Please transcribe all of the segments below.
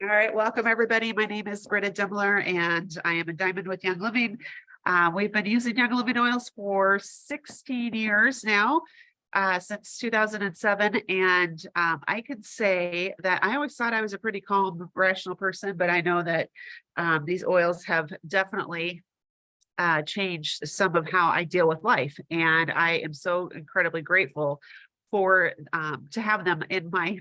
All right, welcome everybody. My name is Britta Dimmler and I am a Diamond with Young Living. We've been using Young Living oils for 16 years now, since 2007. And I can say that I always thought I was a pretty calm, rational person, but I know that these oils have definitely changed some of how I deal with life. And I am so incredibly grateful for to have them in my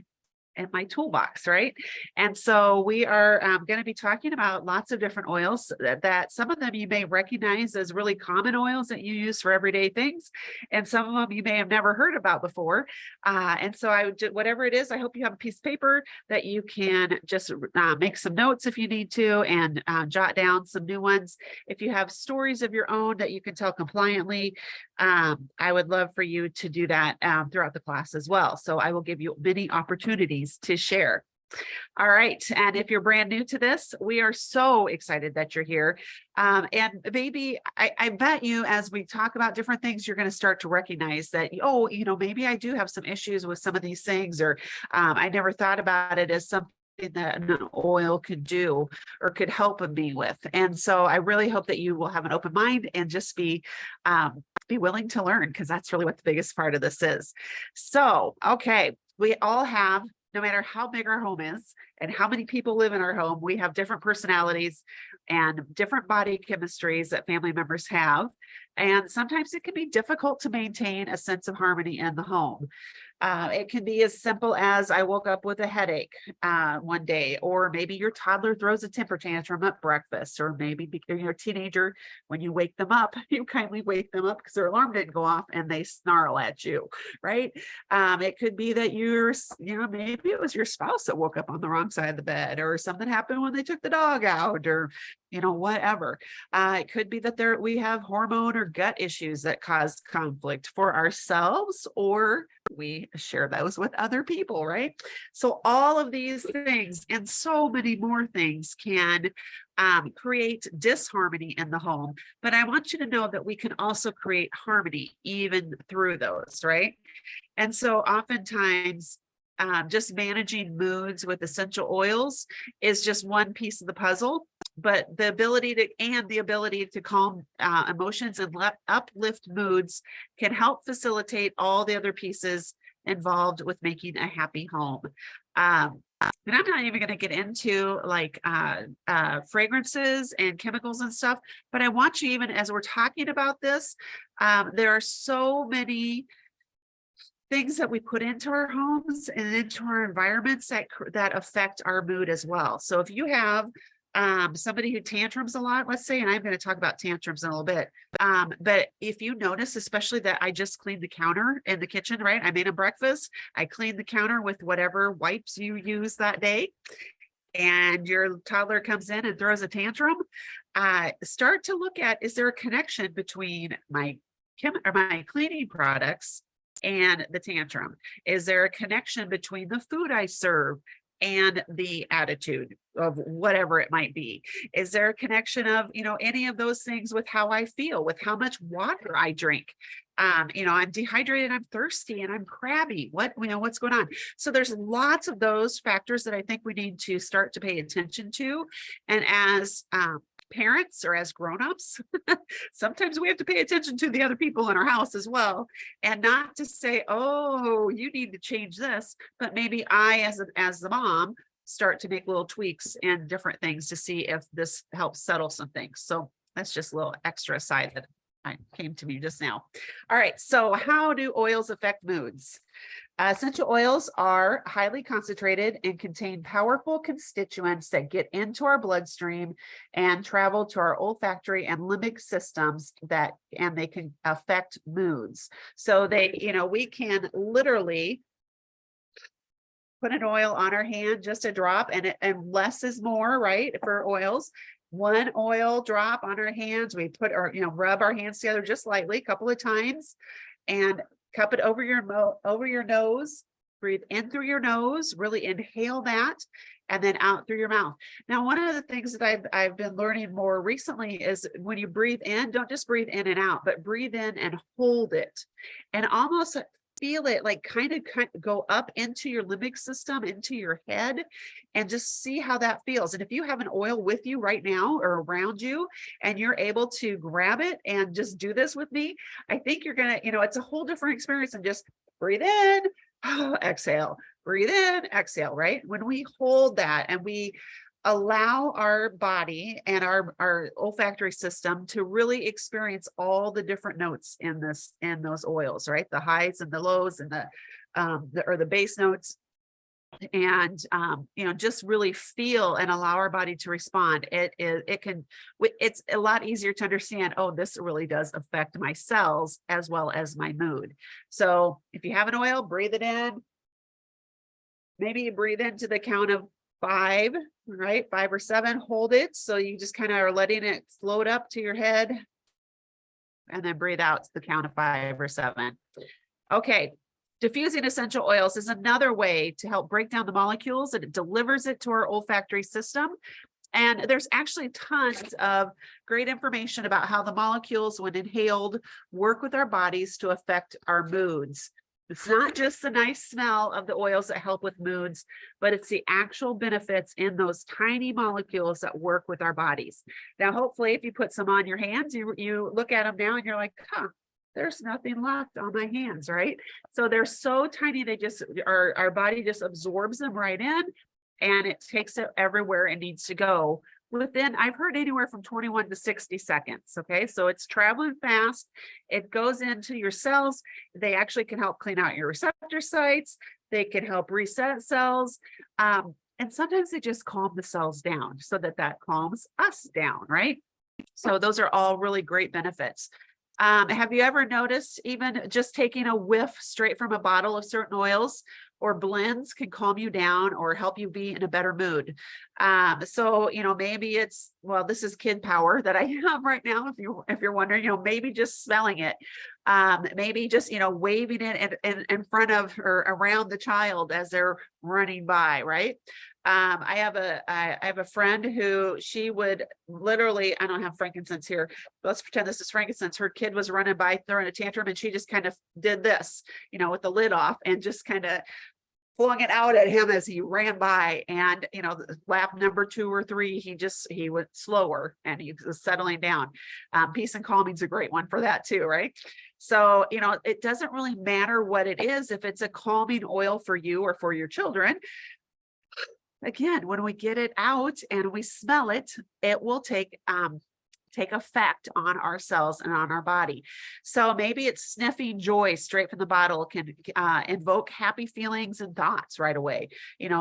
toolbox, right? And so we are going to be talking about lots of different oils that some of them you may recognize as really common oils that you use for everyday things, and some of them you may have never heard about before. And so I would do whatever it is. I hope you have a piece of paper that you can just make some notes if you need to, and jot down some new ones. If you have stories of your own that you can tell compliantly, I would love for you to do that throughout the class as well. So I will give you many opportunities to share. All right. And if you're brand new to this, we are so excited that you're here. And maybe I bet you, as we talk about different things, you're going to start to recognize that, oh, maybe I do have some issues with some of these things, or I never thought about it as something that an oil could do or could help me with. And so I really hope that you will have an open mind and just be willing to learn, because that's really what the biggest part of this is. So, okay, we all have, no matter how big our home is and how many people live in our home, we have different personalities and different body chemistries that family members have. And sometimes it can be difficult to maintain a sense of harmony in the home. It can be as simple as I woke up with a headache one day, or maybe your toddler throws a temper tantrum at breakfast, or maybe you're a teenager, when you wake them up, you kindly wake them up because their alarm didn't go off and they snarl at you, right? It could be that maybe it was your spouse that woke up on the wrong side of the bed, or something happened when they took the dog out, or whatever. It could be that we have hormone or gut issues that cause conflict for ourselves, or we share those with other people, right? So all of these things and so many more things can create disharmony in the home. But I want you to know that we can also create harmony even through those, right? And so oftentimes, just managing moods with essential oils is just one piece of the puzzle, but the ability to calm emotions and uplift moods can help facilitate all the other pieces involved with making a happy home. And I'm not even going to get into like fragrances and chemicals and stuff, but I want you, even as we're talking about this, there are so many things that we put into our homes and into our environments that affect our mood as well. So if you have somebody who tantrums a lot, let's say, and I'm going to talk about tantrums in a little bit. But if you notice, especially that I just cleaned the counter in the kitchen, right? I made a breakfast. I cleaned the counter with whatever wipes you use that day, and your toddler comes in and throws a tantrum. Start to look at, is there a connection between my cleaning products and the tantrum? Is there a connection between the food I serve and the attitude of whatever it might be? Is there a connection of, any of those things with how I feel, with how much water I drink? I'm dehydrated, I'm thirsty, and I'm crabby. What's going on? So there's lots of those factors that I think we need to start to pay attention to. And as parents, or as grown-ups, sometimes we have to pay attention to the other people in our house as well, and not to say, oh, you need to change this, but maybe I, as the mom, start to make little tweaks and different things to see if this helps settle some things. So that's just a little extra side that came to me just now. All right, so how do oils affect moods? Essential oils are highly concentrated and contain powerful constituents that get into our bloodstream and travel to our olfactory and limbic systems and they can affect moods. So we can literally put an oil on our hand, just a drop, and less is more, right? For oils, one oil drop on our hands, we put rub our hands together just lightly a couple of times, and cup it over your nose. Breathe in through your nose, really inhale that, and then out through your mouth. Now, one of the things that I've been learning more recently is when you breathe in, don't just breathe in and out, but breathe in and hold it, and almost feel it like kind of go up into your limbic system, into your head, and just see how that feels. And if you have an oil with you right now or around you, and you're able to grab it and just do this with me, I think you're gonna, it's a whole different experience than just breathe in, exhale, breathe in, exhale, right? When we hold that and we allow our body and our olfactory system to really experience all the different notes in those oils, right? The highs and the lows and the base notes, and just really feel and allow our body to respond. It's a lot easier to understand, oh, this really does affect my cells as well as my mood. So if you have an oil, breathe it in. Maybe you breathe into the count of 5, right? 5 or 7, hold it. So you just kind of are letting it float up to your head, and then breathe out to the count of 5 or 7. Okay. Diffusing essential oils is another way to help break down the molecules, and it delivers it to our olfactory system. And there's actually tons of great information about how the molecules, when inhaled, work with our bodies to affect our moods. It's not just the nice smell of the oils that help with moods, but it's the actual benefits in those tiny molecules that work with our bodies. Now, hopefully, if you put some on your hands, you look at them now and you're like, there's nothing left on my hands, right? So they're so tiny, they just, our body just absorbs them right in, and it takes it everywhere it needs to go within, I've heard, anywhere from 21 to 60 seconds. Okay, so it's traveling fast. It goes into your cells. They actually can help clean out your receptor sites. They can help reset cells. And sometimes they just calm the cells down so that calms us down, right? So those are all really great benefits. Have you ever noticed even just taking a whiff straight from a bottle of certain oils or blends can calm you down or help you be in a better mood? So, maybe it's, well, this is kid power that I have right now. If you're wondering, maybe just smelling it, maybe just, waving it in front of or around the child as they're running by, right? I have a friend who she would literally, I don't have frankincense here. Let's pretend this is frankincense. Her kid was running by throwing a tantrum, and she just kind of did this, with the lid off, and just kind of flung it out at him as he ran by. And, lap number 2 or 3, he went slower and he was settling down. Peace and calming is a great one for that too, right? So, it doesn't really matter what it is. If it's a calming oil for you or for your children, again, when we get it out and we smell it, it will take effect on our cells and on our body. So maybe it's sniffing joy straight from the bottle can invoke happy feelings and thoughts right away.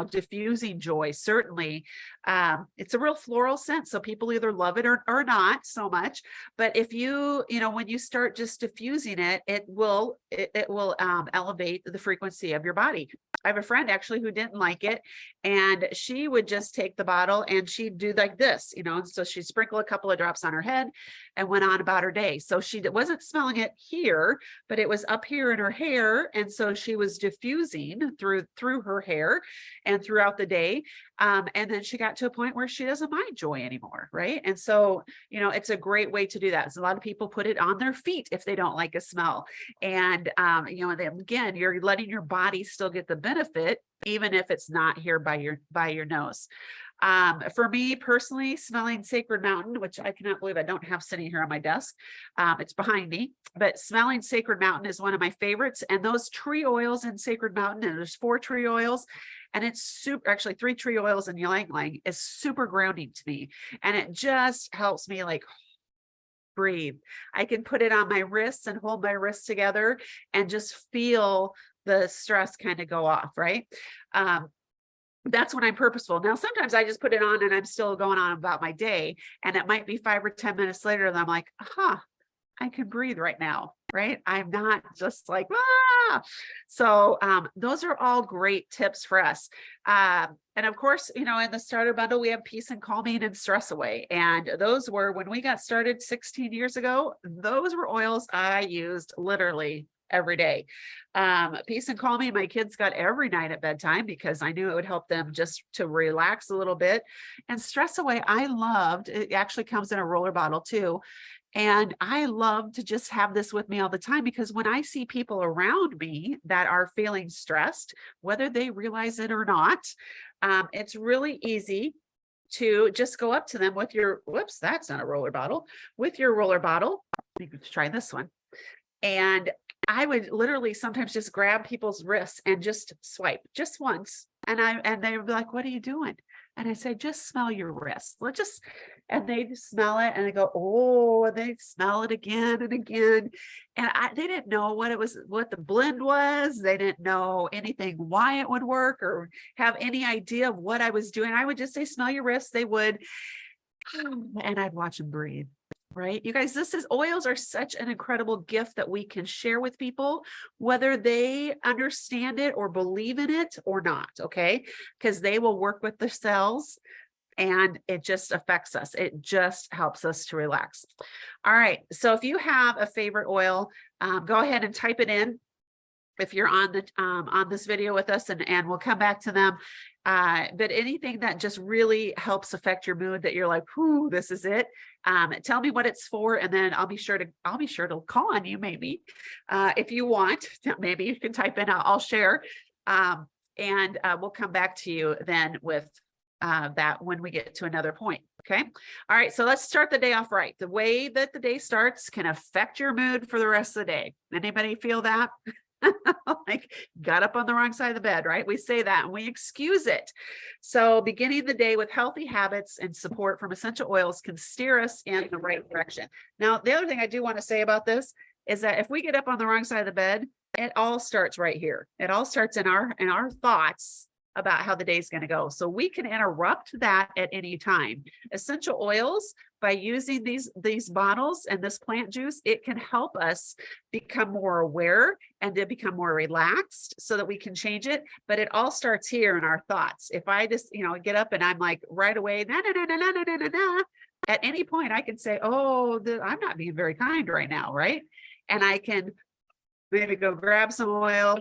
Diffusing joy, certainly. It's a real floral scent, so people either love it or not so much. But if when you start just diffusing it, it will elevate the frequency of your body. I have a friend actually who didn't like it, and she would just take the bottle and she'd do like this, so she'd sprinkle a couple of drops on her head and went on about her day. So she wasn't smelling it here, but it was up here in her hair. And so she was diffusing through her hair and throughout the day. And then she got to a point where she doesn't mind joy anymore, right? And so, it's a great way to do that. So a lot of people put it on their feet if they don't like a smell. And, again, you're letting your body still get the benefit, even if it's not here by your nose. For me personally, smelling Sacred Mountain, which I cannot believe I don't have sitting here on my desk. It's behind me, but smelling Sacred Mountain is one of my favorites. And those tree oils in Sacred Mountain, and there's 4 tree oils, and it's actually 3 tree oils in ylang ylang, is super grounding to me. And it just helps me like breathe. I can put it on my wrists and hold my wrists together and just feel the stress kind of go off, right? That's when I'm purposeful. Now, sometimes I just put it on and I'm still going on about my day, and it might be 5 or 10 minutes later and I'm like, I can breathe right now, right? I'm not just like, So those are all great tips for us. And of course, in the starter bundle, we have Peace and Calming and Stress Away. And those were, when we got started 16 years ago, those were oils I used literally every day. Peace and Calming, my kids got every night at bedtime because I knew it would help them just to relax a little bit. And Stress Away, I loved. It actually comes in a roller bottle too. And I love to just have this with me all the time, because when I see people around me that are feeling stressed, whether they realize it or not, it's really easy to just go up to them with your, whoops, that's not a roller bottle, with your roller bottle. You could try this one. And I would literally sometimes just grab people's wrists and just swipe just once. And they would be like, what are you doing? And I say, just smell your wrist. And they just smell it and they go, oh, and they smell it again and again. And they didn't know what the blend was. They didn't know anything, why it would work, or have any idea of what I was doing. I would just say, smell your wrist. They would, and I'd watch them breathe. Right? You guys, oils are such an incredible gift that we can share with people, whether they understand it or believe in it or not. Okay. Because they will work with the cells and it just affects us. It just helps us to relax. All right. So if you have a favorite oil, go ahead and type it in. If you're on this video with us, and we'll come back to them. But anything that just really helps affect your mood, that you're like, whoo, this is it. Tell me what it's for, and then I'll be sure to call on you, maybe. If you want, maybe you can type in, I'll share. And we'll come back to you then with that when we get to another point. Okay. All right. So let's start the day off right. The way that the day starts can affect your mood for the rest of the day. Anybody feel that? Like, got up on the wrong side of the bed, right? We say that and we excuse it. So beginning the day with healthy habits and support from essential oils can steer us in the right direction. Now, the other thing I do want to say about this is that if we get up on the wrong side of the bed, it all starts right here. It all starts in our thoughts about how the day is going to go. So we can interrupt that at any time. Essential oils, by using these bottles and this plant juice, it can help us become more aware and to become more relaxed so that we can change it. But it all starts here in our thoughts. If I just, get up and I'm like right away, at any point I can say, oh, I'm not being very kind right now, right? And I can maybe go grab some oil,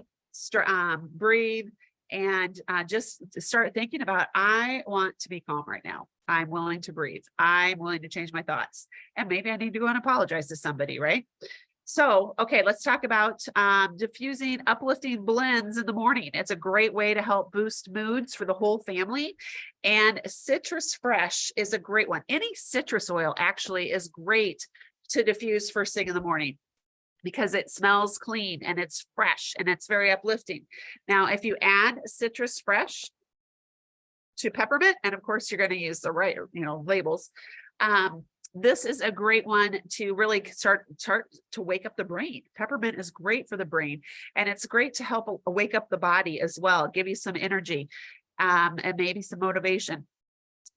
breathe, and just start thinking about, I want to be calm right now. I'm willing to breathe. I'm willing to change my thoughts. And maybe I need to go and apologize to somebody, right? So, okay, let's talk about diffusing uplifting blends in the morning. It's a great way to help boost moods for the whole family. And Citrus Fresh is a great one. Any citrus oil actually is great to diffuse first thing in the morning, because it smells clean and it's fresh and it's very uplifting. Now, if you add Citrus Fresh to peppermint, and of course you're going to use the right, labels, this is a great one to really start to wake up the brain. Peppermint is great for the brain, and it's great to help wake up the body as well, give you some energy, and maybe some motivation.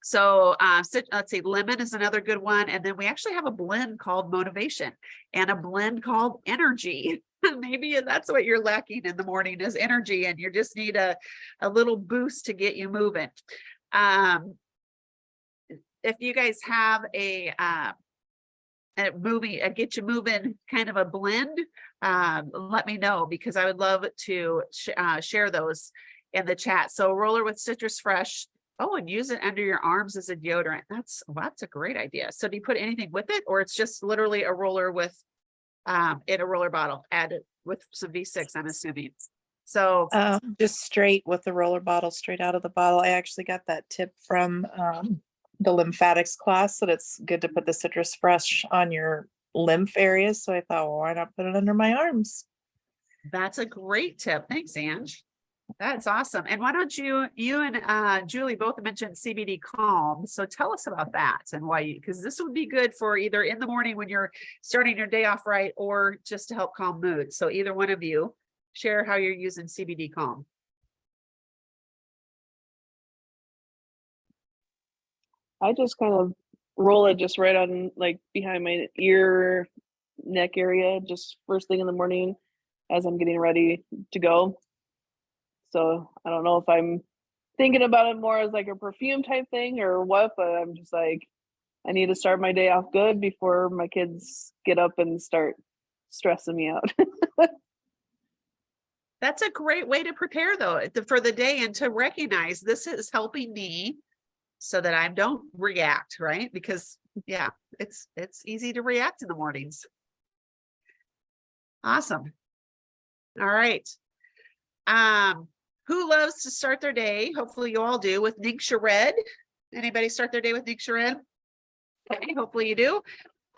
So let's see, lemon is another good one. And then we actually have a blend called Motivation and a blend called Energy. Maybe that's what you're lacking in the morning, is energy, and you just need a little boost to get you moving. If you guys have a get you moving kind of a blend, let me know, because I would love to share those in the chat. So roller with Citrus Fresh. Oh, and use it under your arms as a deodorant. That's a great idea. So do you put anything with it, or it's just literally a roller with in a roller bottle added with some V6, I'm assuming? So just straight with the roller bottle, straight out of the bottle. I actually got that tip from the lymphatics class, that it's good to put the Citrus Fresh on your lymph areas. So I thought, well, why not put it under my arms? That's a great tip. Thanks, Ange. That's awesome. And why don't you and Julie both mentioned CBD Calm. So tell us about that and why because this would be good for either in the morning when you're starting your day off right, or just to help calm mood. So either one of you share how you're using CBD Calm. I just kind of roll it just right on, like, behind my ear, neck area, just first thing in the morning as I'm getting ready to go. So I don't know if I'm thinking about it more as like a perfume type thing or what, but I'm just like, I need to start my day off good before my kids get up and start stressing me out. That's a great way to prepare, though, for the day, and to recognize this is helping me so that I don't react, right? Because Yeah, it's easy to react in the mornings. Awesome. All right. Who loves to start their day? Hopefully you all do with Ningxia Red. Anybody start their day with Ningxia Red? Okay, hopefully you do.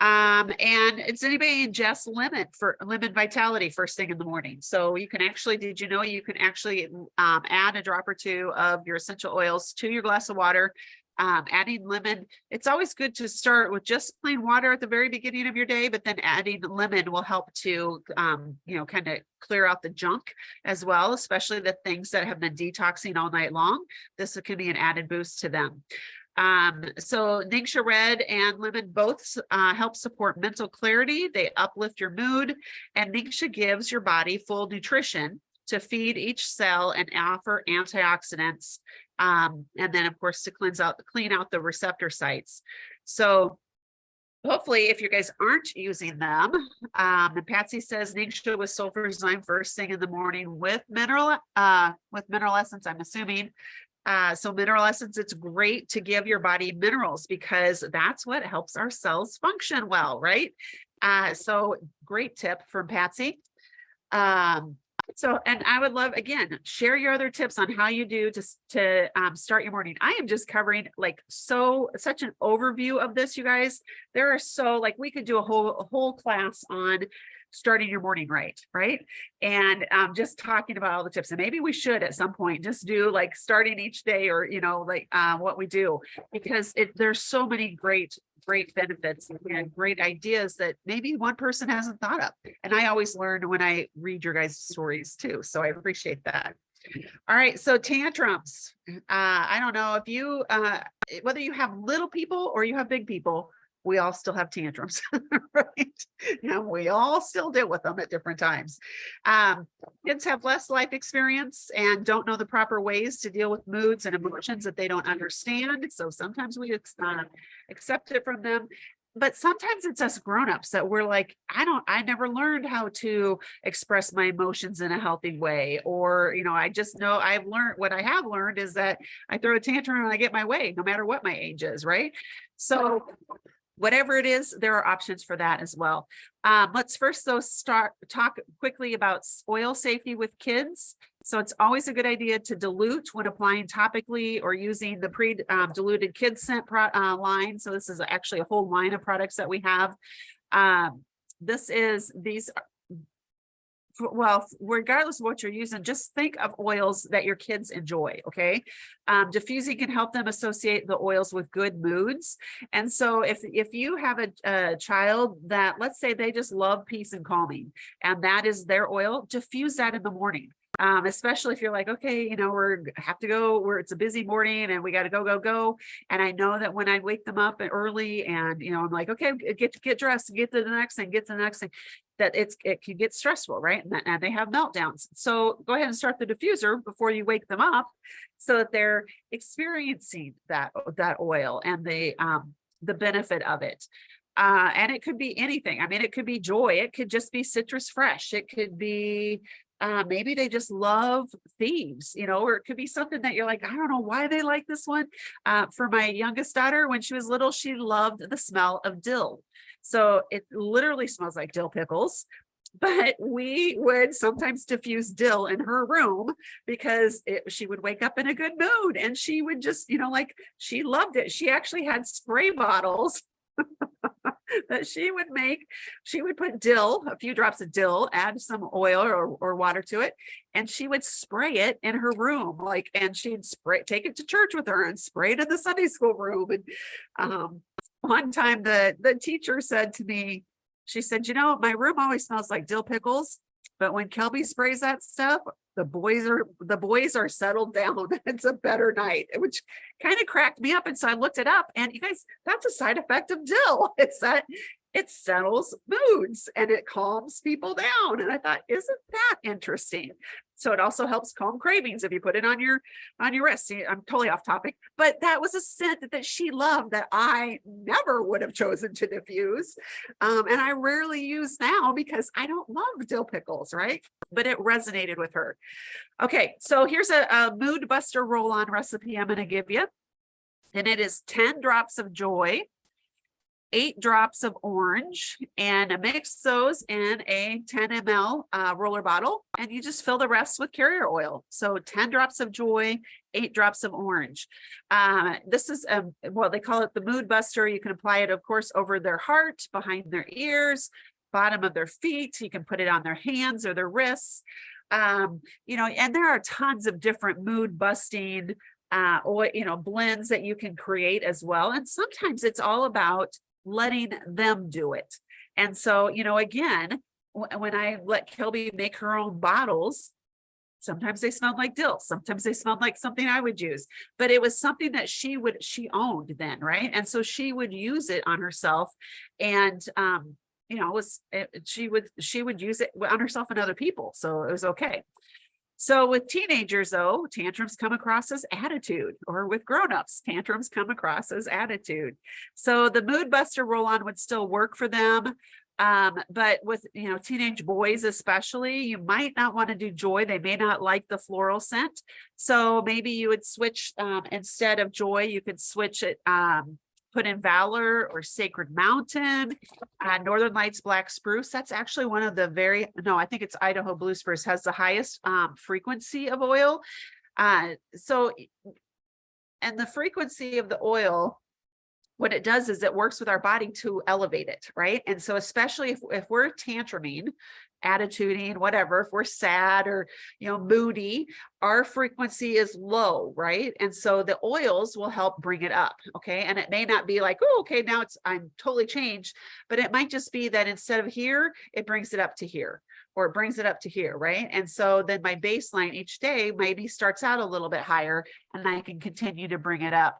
And it's anybody ingest lemon vitality first thing in the morning. So you can actually, did you know you can actually add a drop or two of your essential oils to your glass of water? Adding lemon, it's always good to start with just plain water at the very beginning of your day, but then adding lemon will help to, kind of clear out the junk as well, especially the things that have been detoxing all night long. This can be an added boost to them. So Ningxia Red and lemon both help support mental clarity. They uplift your mood, and Ningxia gives your body full nutrition to feed each cell and offer antioxidants. And then of course to clean out the receptor sites. So hopefully if you guys aren't using them, and Patsy says Ningxia with sulfurzyme first thing in the morning with mineral essence, I'm assuming. So mineral essence, it's great to give your body minerals because that's what helps our cells function well, right? So great tip from Patsy. And I would love, again, share your other tips on how you do to start your morning. I am just covering such an overview of this, you guys. There are we could do a whole class on starting your morning right? And just talking about all the tips. And maybe we should at some point just do like starting each day or, what we do, because there's so many great benefits and great ideas that maybe one person hasn't thought of. And I always learn when I read your guys' stories too. So I appreciate that. All right. So tantrums. I don't know if you, whether you have little people or you have big people, we all still have tantrums, right? And we all still deal with them at different times. Kids have less life experience and don't know the proper ways to deal with moods and emotions that they don't understand. So sometimes we accept it from them. But sometimes it's us grownups that we're like, I never learned how to express my emotions in a healthy way. Or, I just know what I have learned is that I throw a tantrum and I get my way, no matter what my age is, right? So whatever it is, there are options for that as well. Let's first though talk quickly about oil safety with kids. So it's always a good idea to dilute when applying topically or using the pre-diluted kid scent line. So this is actually a whole line of products that we have. Regardless of what you're using, just think of oils that your kids enjoy, okay? Diffusing can help them associate the oils with good moods. And so if you have a child that, let's say they just love peace and calming, and that is their oil, diffuse that in the morning. Especially if you're like, okay, it's a busy morning and we got to go. And I know that when I wake them up early and, I'm like, okay, get dressed, get to the next thing, that it can get stressful, right? And they have meltdowns. So go ahead and start the diffuser before you wake them up so that they're experiencing that oil and the benefit of it. And it could be anything. I mean, it could be joy. It could just be citrus fresh. It could be maybe they just love thieves, or it could be something that you're like, I don't know why they like this one. For my youngest daughter, when she was little, she loved the smell of dill. So it literally smells like dill pickles. But we would sometimes diffuse dill in her room because she would wake up in a good mood and she would just, she loved it. She actually had spray bottles that she would make. She would put dill, a few drops of dill, add some oil or water to it, and she would spray it in her room. And she'd take it to church with her and spray it in the Sunday school room. And one time the teacher said to me, she said, my room always smells like dill pickles, but when Kelby sprays that stuff, the boys are settled down. It's a better night, which kind of cracked me up. And so I looked it up, and you guys, that's a side effect of dill. It's that it settles moods and it calms people down. And I thought, isn't that interesting? So it also helps calm cravings if you put it on your wrist. See, I'm totally off topic, but that was a scent that she loved that I never would have chosen to diffuse. And I rarely use now because I don't love dill pickles, right? But it resonated with her. Okay, so here's a mood buster roll-on recipe I'm going to give you. And it is 10 drops of joy, 8 drops of orange and mix those in a 10 ml roller bottle, and you just fill the rest with carrier oil. So 10 drops of joy, 8 drops of orange. This is well, they call it the mood buster. You can apply it, of course, over their heart, behind their ears, bottom of their feet. You can put it on their hands or their wrists. You know, and there are tons of different mood busting or, you know, blends that you can create as well. And sometimes it's all about letting them do it. And so, you know, again, when I let Kelby make her own bottles, sometimes they smelled like dill, sometimes they smelled like something I would use, but it was something that she owned then, right? And so she would use it on herself, and you know, she would use it on herself and other people, so it was okay. So with teenagers, though, tantrums come across as attitude, or with grownups, tantrums come across as attitude. So the mood buster roll-on would still work for them. But with, you know, teenage boys especially, you might not want to do joy. They may not like the floral scent. So maybe you would switch, instead of joy, you could switch it, put in Valor or Sacred Mountain, Northern Lights Black Spruce. That's actually one of the I think it's Idaho Blue Spruce has the highest frequency of oil. And the frequency of the oil, what it does is it works with our body to elevate it, right? And so especially if we're tantruming, attituding, whatever, if we're sad or, you know, moody, our frequency is low, right? And so the oils will help bring it up, okay? And it may not be like, oh, okay, now I'm totally changed, but it might just be that instead of here, it brings it up to here, or it brings it up to here, right? And so then my baseline each day maybe starts out a little bit higher, and I can continue to bring it up.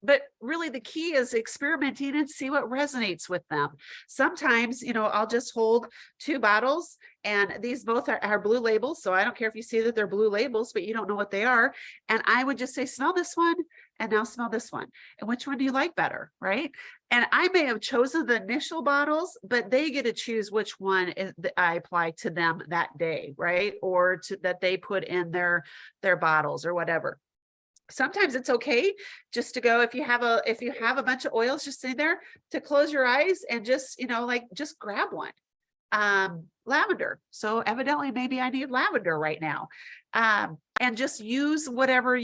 But really the key is experimenting and see what resonates with them. Sometimes, you know, I'll just hold 2 bottles, and these both are blue labels. So I don't care if you see that they're blue labels, but you don't know what they are. And I would just say, smell this one, and now smell this one. And which one do you like better, right? And I may have chosen the initial bottles, but they get to choose which one that I apply to them that day, right? Or that they put in their bottles or whatever. Sometimes it's okay just to go, if you have a bunch of oils just sitting there, to close your eyes and just, you know, like just grab one. Lavender. So evidently maybe I need lavender right now. And just use whatever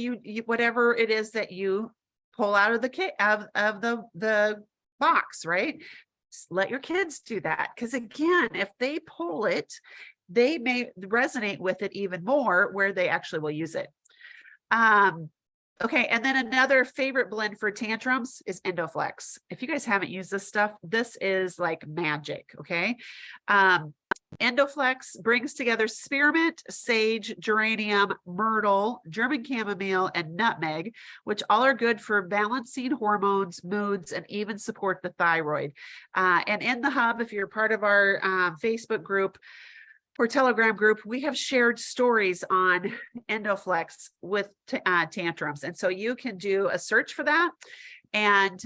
whatever it is that you pull out of the kit of the box, right? Just let your kids do that. Because again, if they pull it, they may resonate with it even more, where they actually will use it. Okay, and then another favorite blend for tantrums is Endoflex. If you guys haven't used this stuff, this is like magic, okay? Endoflex brings together spearmint, sage, geranium, myrtle, German chamomile, and nutmeg, which all are good for balancing hormones, moods, and even support the thyroid. And in the hub, if you're part of our Facebook group or Telegram group, we have shared stories on Endoflex with tantrums. And so you can do a search for that. And,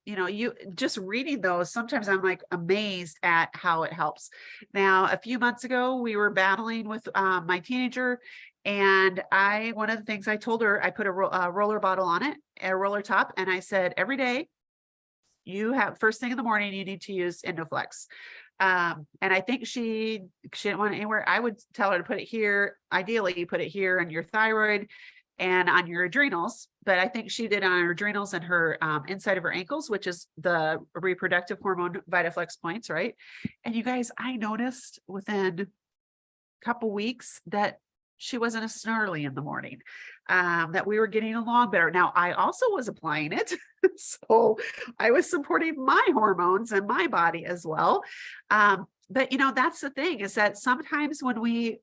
you know, you just reading those, sometimes I'm like amazed at how it helps. Now, a few months ago, we were battling with my teenager, and one of the things I told her, I put a roller bottle on it, a roller top. And I said, every day first thing in the morning, you need to use Endoflex. And I think she didn't want it anywhere. I would tell her to put it here. Ideally, you put it here on your thyroid and on your adrenals. But I think she did on her adrenals and her inside of her ankles, which is the reproductive hormone VitaFlex points, right? And you guys, I noticed within a couple weeks that she wasn't as snarly in the morning, that we were getting along better. Now, I also was applying it. So I was supporting my hormones and my body as well. But, you know, that's the thing, is that sometimes when we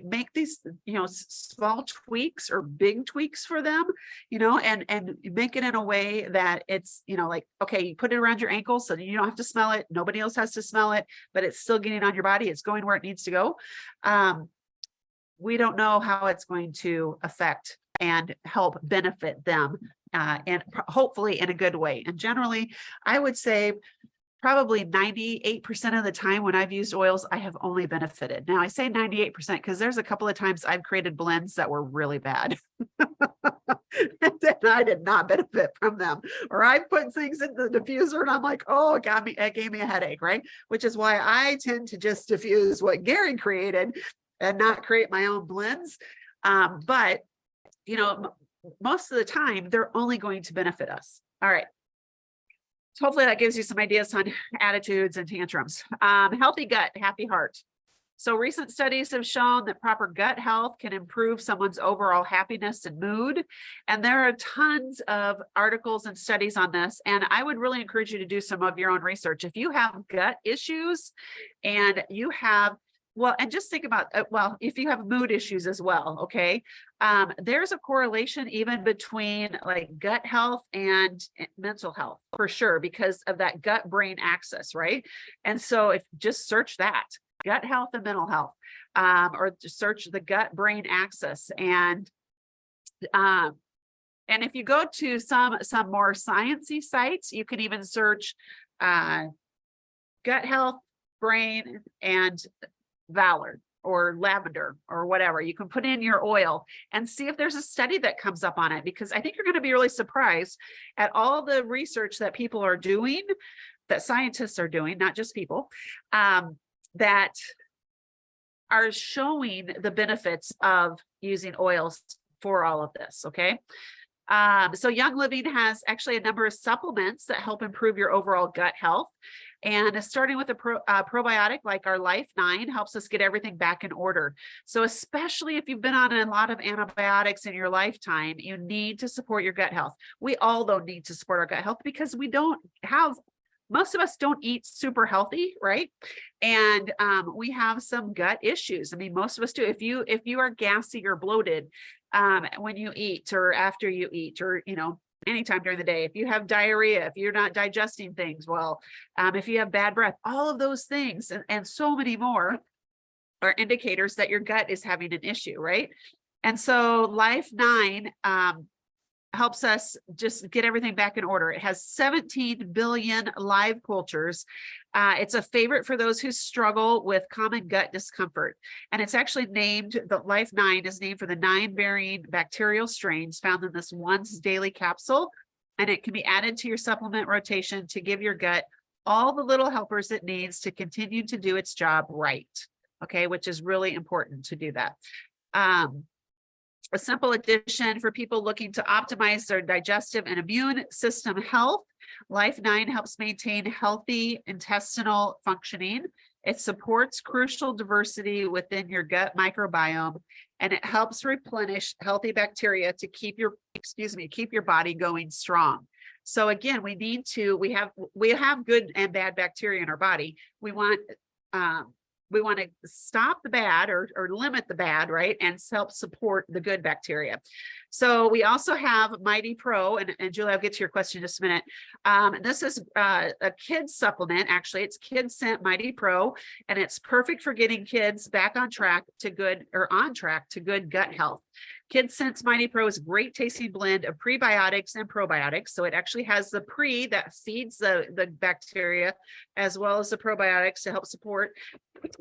make these, you know, small tweaks or big tweaks for them, you know, and make it in a way that it's, you know, like, okay, you put it around your ankles so that you don't have to smell it. Nobody else has to smell it, but it's still getting on your body. It's going where it needs to go. We don't know how it's going to affect and help benefit them, and hopefully in a good way. And generally, I would say probably 98% of the time when I've used oils, I have only benefited. Now I say 98% because there's a couple of times I've created blends that were really bad. I did not benefit from them. Or I put things in the diffuser and I'm like, oh, it gave me a headache, right? Which is why I tend to just diffuse what Gary created and not create my own blends. But most of the time, they're only going to benefit us. All right. So hopefully that gives you some ideas on attitudes and tantrums. Healthy gut, happy heart. So recent studies have shown that proper gut health can improve someone's overall happiness and mood. And there are tons of articles and studies on this. And I would really encourage you to do some of your own research. If you have gut issues and you have, well, and just think about, if you have mood issues as well, okay, there's a correlation even between like gut health and mental health for sure, because of that gut-brain axis, right? And so if just search that, gut health and mental health, or just search the gut-brain axis. And if you go to some more sciencey sites, you can even search gut health, brain, and Valor or lavender or whatever. You can put in your oil and see if there's a study that comes up on it, because I think you're going to be really surprised at all the research that people are doing, that scientists are doing, not just people, that are showing the benefits of using oils for all of this. Okay. So Young Living has actually a number of supplements that help improve your overall gut health. And starting with a probiotic like our Life 9 helps us get everything back in order. So especially if you've been on a lot of antibiotics in your lifetime, you need to support your gut health. We all though need to support our gut health because most of us don't eat super healthy, right? And we have some gut issues. I mean, most of us do. If you are gassy or bloated when you eat or after you eat, or anytime during the day, if you have diarrhea, if you're not digesting things well, if you have bad breath, all of those things and so many more are indicators that your gut is having an issue, right? And so Life 9 helps us just get everything back in order. It has 17 billion live cultures. It's a favorite for those who struggle with common gut discomfort. And it's actually named, the Life 9 is named for the 9 varying bacterial strains found in this once daily capsule. And it can be added to your supplement rotation to give your gut all the little helpers it needs to continue to do its job right. Okay, which is really important to do that. A simple addition for people looking to optimize their digestive and immune system health. Life 9 helps maintain healthy intestinal functioning. It supports crucial diversity within your gut microbiome, and it helps replenish healthy bacteria to keep your body going strong. So again, we have good and bad bacteria in our body. We want to stop the bad or limit the bad, right? And help support the good bacteria. So we also have Mighty Pro, and Julie, I'll get to your question in just a minute. This is a kid's supplement. Actually, it's Kids Scent Mighty Pro, and it's perfect for getting kids back on track to good gut health. Kids Scent Mighty Pro is a great tasting blend of prebiotics and probiotics. So it actually has the pre that feeds the bacteria, as well as the probiotics to help support.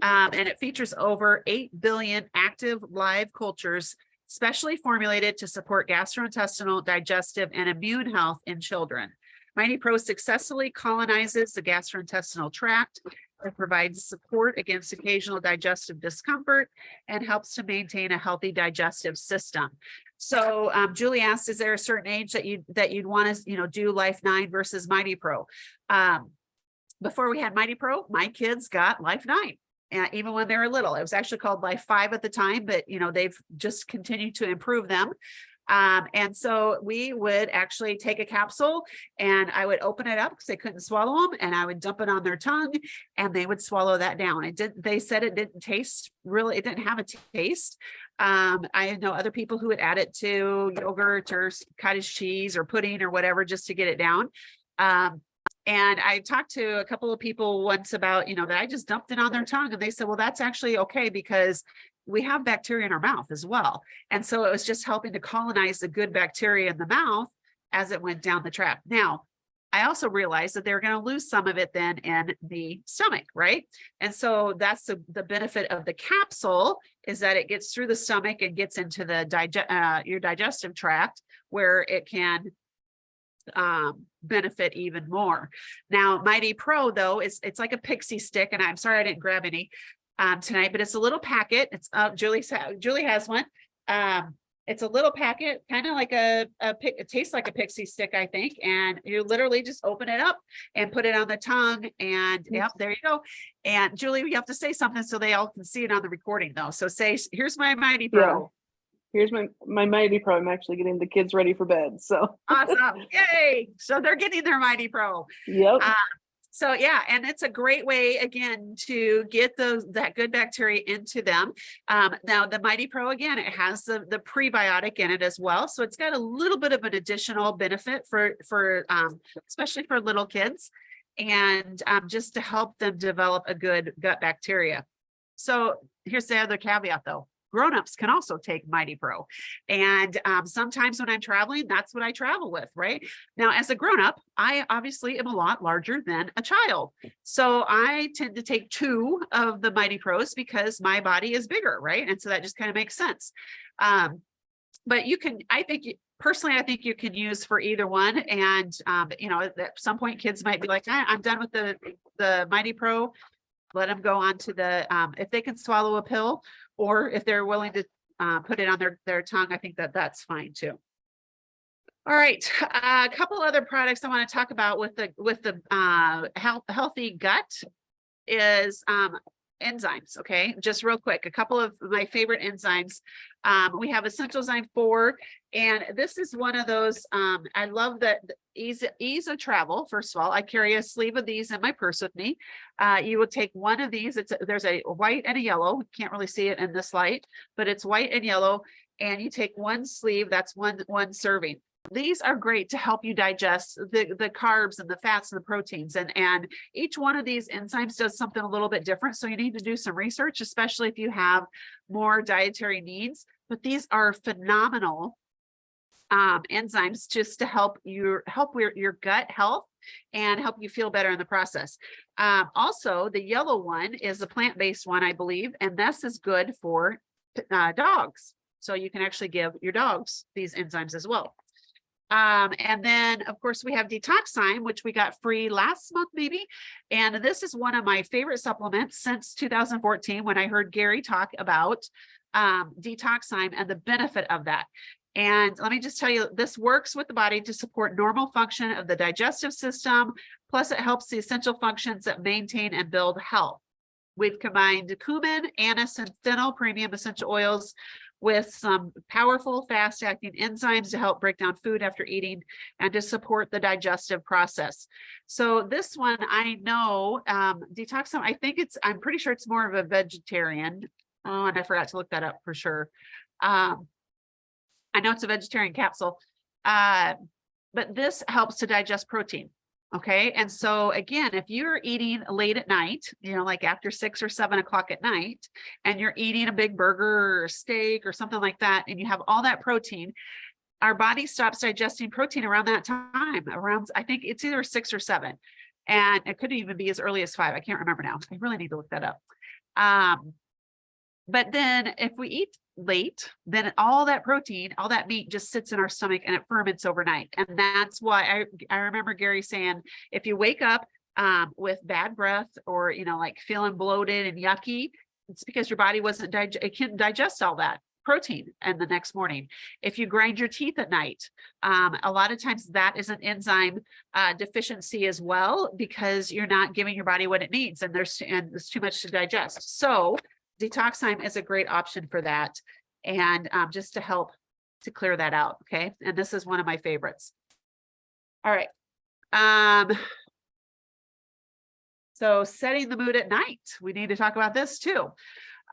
And it features over 8 billion active live cultures, specially formulated to support gastrointestinal, digestive, and immune health in children. Mighty Pro successfully colonizes the gastrointestinal tract. It provides support against occasional digestive discomfort and helps to maintain a healthy digestive system. So Julie asked, is there a certain age that you'd want to do Life 9 versus Mighty Pro? Before we had Mighty Pro, my kids got Life 9. And even when they were little, it was actually called Life 5 at the time, but they've just continued to improve them. And so we would actually take a capsule and I would open it up because they couldn't swallow them, and I would dump it on their tongue and they would swallow that down. They said it didn't taste really, it didn't have a taste. I know other people who would add it to yogurt or cottage cheese or pudding or whatever, just to get it down. And I talked to a couple of people once about, that I just dumped it on their tongue, and they said, well, that's actually okay because we have bacteria in our mouth as well. And so it was just helping to colonize the good bacteria in the mouth as it went down the tract. Now, I also realized that they're going to lose some of it then in the stomach, right? And so that's the benefit of the capsule, is that it gets through the stomach and gets into the your digestive tract, where it can benefit even more. Now, Mighty Pro though, it's like a pixie stick, and I'm sorry I didn't grab any tonight, but it's a little packet. It's Julie has one. It's a little packet, kind of like it tastes like a pixie stick, I think. And you literally just open it up and put it on the tongue, and yep, there you go. And Julie, we have to say something so they all can see it on the recording though. So say, here's my Mighty Pro. Here's my Mighty Pro. I'm actually getting the kids ready for bed. So Awesome. Yay. So they're getting their Mighty Pro. yep. So yeah, and it's a great way again to get that good bacteria into them. Now the Mighty Pro, again, it has the prebiotic in it as well. So it's got a little bit of an additional benefit for especially for little kids, and just to help them develop a good gut bacteria. So here's the other caveat though. Grown-ups can also take Mighty Pro. And sometimes when I'm traveling, that's what I travel with, right? Now, as a grown-up, I obviously am a lot larger than a child. So I tend to take 2 of the Mighty Pros because my body is bigger, right? And so that just kind of makes sense. But you can, personally, I think you can use for either one. And, you know, at some point kids might be like, I'm done with the Mighty Pro. Let them go on to the, if they can swallow a pill, or if they're willing to put it on their tongue, I think that's fine too. All right, a couple other products I want to talk about with the healthy gut is enzymes. Okay, just real quick, a couple of my favorite enzymes. We have Essentialzyme 4, and this is one of those. I love that ease of travel. First of all, I carry a sleeve of these in my purse with me. You would take one of these. There's a white and a yellow. Can't really see it in this light, but it's white and yellow. And you take one sleeve. That's one serving. These are great to help you digest the carbs and the fats and the proteins. And each one of these enzymes does something a little bit different. So you need to do some research, especially if you have more dietary needs. But these are phenomenal enzymes just to help your gut health and help you feel better in the process. Also, the yellow one is a plant-based one, I believe, and this is good for dogs. So you can actually give your dogs these enzymes as well. And then of course we have Detoxzyme, which we got free last month, maybe. And this is one of my favorite supplements since 2014, when I heard Gary talk about Detoxzyme and the benefit of that. And let me just tell you, this works with the body to support normal function of the digestive system. Plus it helps the essential functions that maintain and build health. We've combined cumin, anise, and fennel premium essential oils with some powerful fast-acting enzymes to help break down food after eating and to support the digestive process. So this one, I know, Detoxzyme, I'm pretty sure it's more of a vegetarian. Oh, and I forgot to look that up for sure. I know it's a vegetarian capsule, but this helps to digest protein. Okay. And so again, if you're eating late at night, like after 6 or 7 o'clock at night, and you're eating a big burger or a steak or something like that, and you have all that protein, our body stops digesting protein around that time, I think it's either 6 or 7. And it could even be as early as 5. I can't remember now. I really need to look that up. But then if we eat late, then all that protein, all that meat just sits in our stomach and it ferments overnight. And that's why I remember Gary saying, if you wake up with bad breath or, like feeling bloated and yucky, it's because your body it couldn't digest all that protein and the next morning. If you grind your teeth at night, a lot of times that is an enzyme deficiency as well, because you're not giving your body what it needs, and there's too much to digest. So Detoxzyme is a great option for that, and just to help to clear that out. Okay. And this is one of my favorites. All right. So setting the mood at night, we need to talk about this too.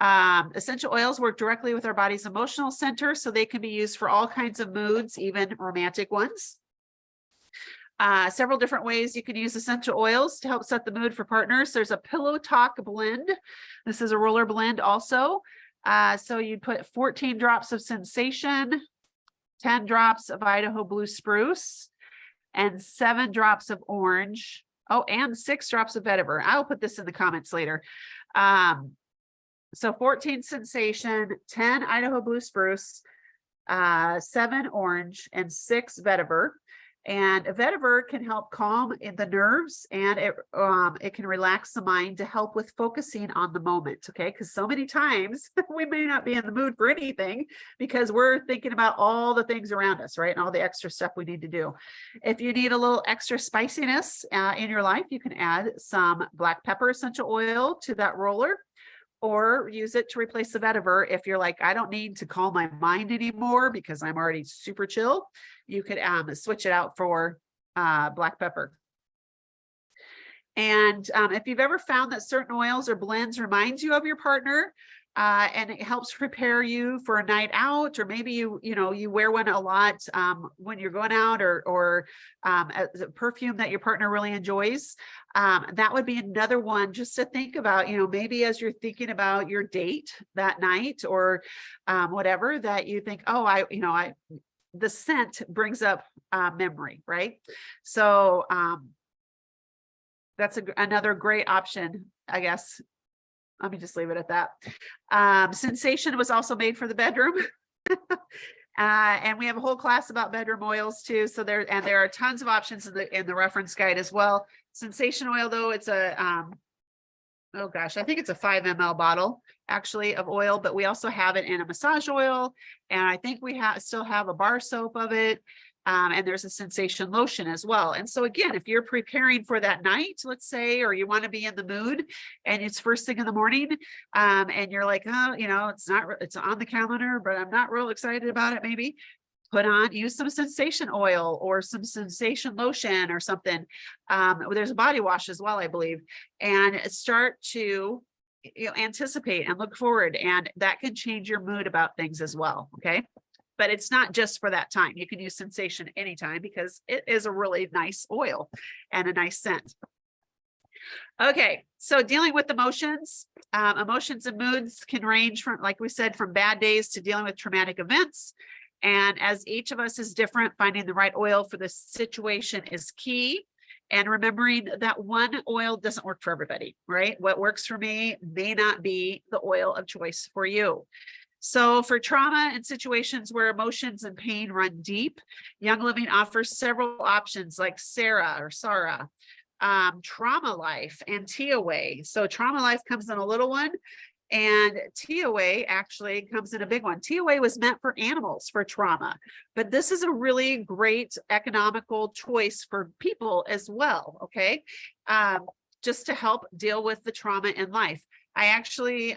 Essential oils work directly with our body's emotional center, so they can be used for all kinds of moods, even romantic ones. Several different ways you can use essential oils to help set the mood for partners. There's a Pillow Talk blend. This is a roller blend also. So you put 14 drops of Sensation, 10 drops of Idaho Blue Spruce, and 7 drops of orange. Oh, and 6 drops of vetiver. I'll put this in the comments later. So 14 sensation, 10 Idaho blue spruce, 7 orange, and 6 vetiver. And vetiver can help calm in the nerves, and it can relax the mind to help with focusing on the moment. Okay, because so many times we may not be in the mood for anything because we're thinking about all the things around us, right? And all the extra stuff we need to do. If you need a little extra spiciness in your life, you can add some black pepper essential oil to that roller, or use it to replace the vetiver. If you're like, I don't need to calm my mind anymore because I'm already super chill, you could switch it out for black pepper. And if you've ever found that certain oils or blends reminds you of your partner, and it helps prepare you for a night out, or maybe you wear one a lot when you're going out, or a perfume that your partner really enjoys, that would be another one just to think about, maybe as you're thinking about your date that night, or whatever, that you think, oh, the scent brings up memory, right? So that's another great option, I guess. Let me just leave it at that. Sensation was also made for the bedroom. And we have a whole class about bedroom oils too. So there are tons of options in the reference guide as well. Sensation oil, though, it's a, oh gosh, I think it's a 5 ml bottle actually of oil, but we also have it in a massage oil. And I think we still have a bar soap of it. And there's a sensation lotion as well. And so again, if you're preparing for that night, let's say, or you want to be in the mood and it's first thing in the morning, and you're like, oh, it's on the calendar, but I'm not real excited about it. Maybe use some sensation oil or some sensation lotion or something. There's a body wash as well, I believe, and start to anticipate and look forward, and that can change your mood about things as well. Okay. But it's not just for that time. You can use sensation anytime because it is a really nice oil and a nice scent. Okay, so dealing with emotions, emotions and moods can range from, like we said, from bad days to dealing with traumatic events. And as each of us is different, finding the right oil for the situation is key. And remembering that one oil doesn't work for everybody, right? What works for me may not be the oil of choice for you. So for trauma and situations where emotions and pain run deep, Young Living offers several options like Sarah, Trauma Life, and TOA. So Trauma Life comes in a little one, and TOA actually comes in a big one. TOA was meant for animals for trauma, but this is a really great economical choice for people as well, okay? Just to help deal with the trauma in life. I actually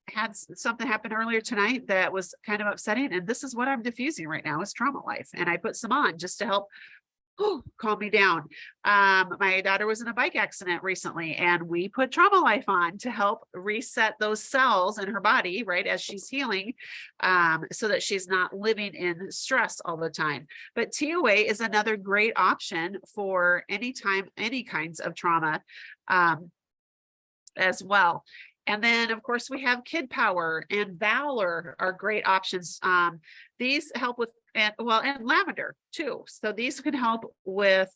had something happen earlier tonight that was kind of upsetting, and this is what I'm diffusing right now is Trauma Life, and I put some on just to help calm me down. My daughter was in a bike accident recently, and we put Trauma Life on to help reset those cells in her body, right, as she's healing, so that she's not living in stress all the time. But TOA is another great option for any kinds of trauma as well. And then, of course, we have Kid Power and Valor are great options. These help with, and lavender too. So these can help with,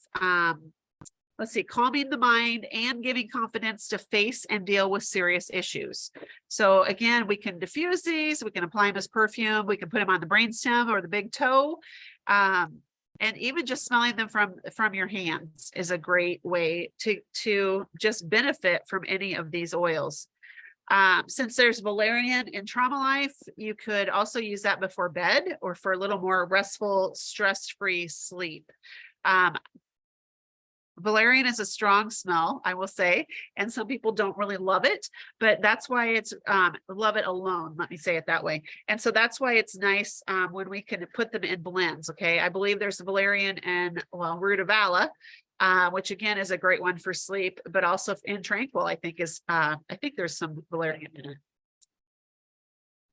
calming the mind and giving confidence to face and deal with serious issues. So again, we can diffuse these, we can apply them as perfume, we can put them on the brainstem or the big toe. And even just smelling them from your hands is a great way to just benefit from any of these oils. Since there's valerian in Trauma Life, you could also use that before bed or for a little more restful, stress-free sleep. Valerian is a strong smell, I will say, and some people don't really love it, but that's why it's love it alone. Let me say it that way. And so that's why it's nice when we can put them in blends. Okay, I believe there's valerian and rutavala, which again is a great one for sleep, but also in Tranquil, I think there's some valerian in it.